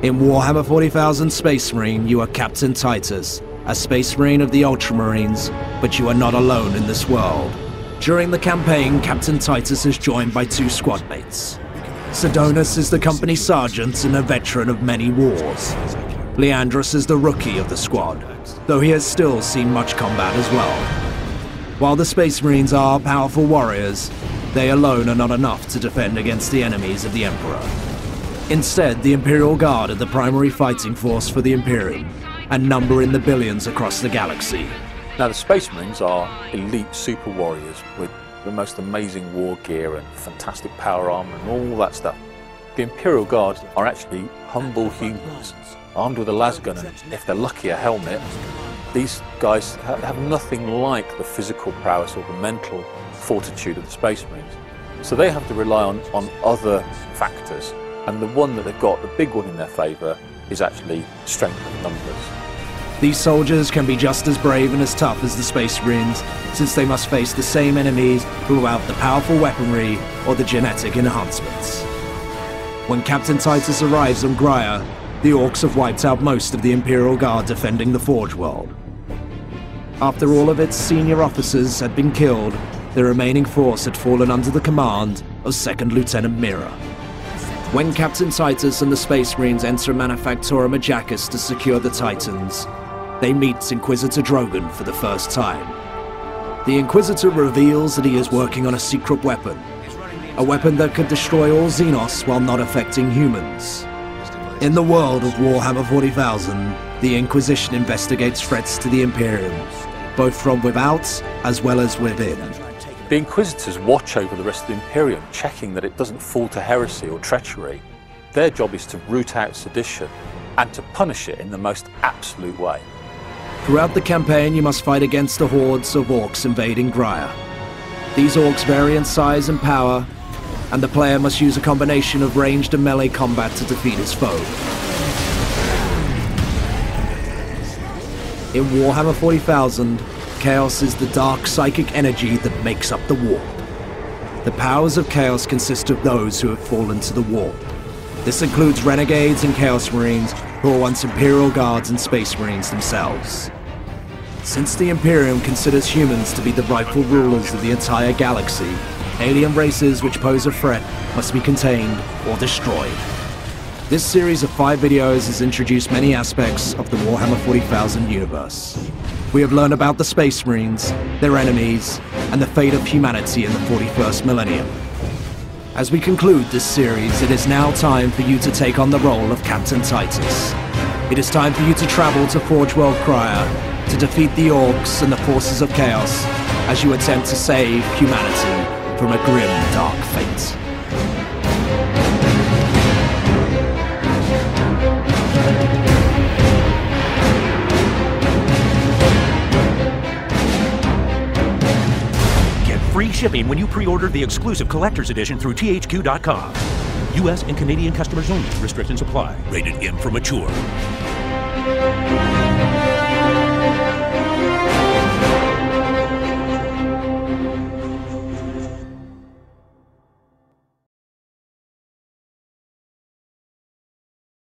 In Warhammer 40,000 Space Marine, you are Captain Titus, a Space Marine of the Ultramarines, but you are not alone in this world. During the campaign, Captain Titus is joined by two squad mates. Sidonus is the company sergeant and a veteran of many wars. Leandros is the rookie of the squad, though he has still seen much combat as well. While the Space Marines are powerful warriors, they alone are not enough to defend against the enemies of the Emperor. Instead, the Imperial Guard are the primary fighting force for the Imperium, and number in the billions across the galaxy. Now, the Space Marines are elite super warriors with the most amazing war gear and fantastic power armor and all that stuff. The Imperial Guard are actually humble humans, armed with a lasgun and, if they're lucky, a helmet. These guys have nothing like the physical prowess or the mental fortitude of the Space Marines. So they have to rely on other factors. And the one that they've got, the big one in their favour, is actually strength of numbers. These soldiers can be just as brave and as tough as the Space Marines, since they must face the same enemies who have the powerful weaponry or the genetic enhancements. When Captain Titus arrives on Graia, the Orcs have wiped out most of the Imperial Guard defending the Forge World. After all of its senior officers had been killed, the remaining force had fallen under the command of 2nd Lieutenant Mira. When Captain Titus and the Space Marines enter Manufactura Majacis to secure the Titans, they meet Inquisitor Drogon for the first time. The Inquisitor reveals that he is working on a secret weapon, a weapon that could destroy all Xenos while not affecting humans. In the world of Warhammer 40,000, the Inquisition investigates threats to the Imperium, both from without as well as within. The Inquisitors watch over the rest of the Imperium, checking that it doesn't fall to heresy or treachery. Their job is to root out sedition and to punish it in the most absolute way. Throughout the campaign, you must fight against the hordes of Orcs invading Graia. These Orcs vary in size and power, and the player must use a combination of ranged and melee combat to defeat his foe. In Warhammer 40,000, Chaos is the dark psychic energy that makes up the Warp. The powers of Chaos consist of those who have fallen to the Warp. This includes Renegades and Chaos Marines, who were once Imperial Guards and Space Marines themselves. Since the Imperium considers humans to be the rightful rulers of the entire galaxy, alien races which pose a threat must be contained or destroyed. This series of 5 videos has introduced many aspects of the Warhammer 40,000 universe. We have learned about the Space Marines, their enemies, and the fate of humanity in the 41st millennium. As we conclude this series, it is now time for you to take on the role of Captain Titus. It is time for you to travel to Forge World Graia to defeat the Orcs and the forces of Chaos as you attempt to save humanity from a grim, dark fate. Free shipping when you pre-order the exclusive collector's edition through THQ.com. U.S. and Canadian customers only. Restrictions apply. Rated M for mature.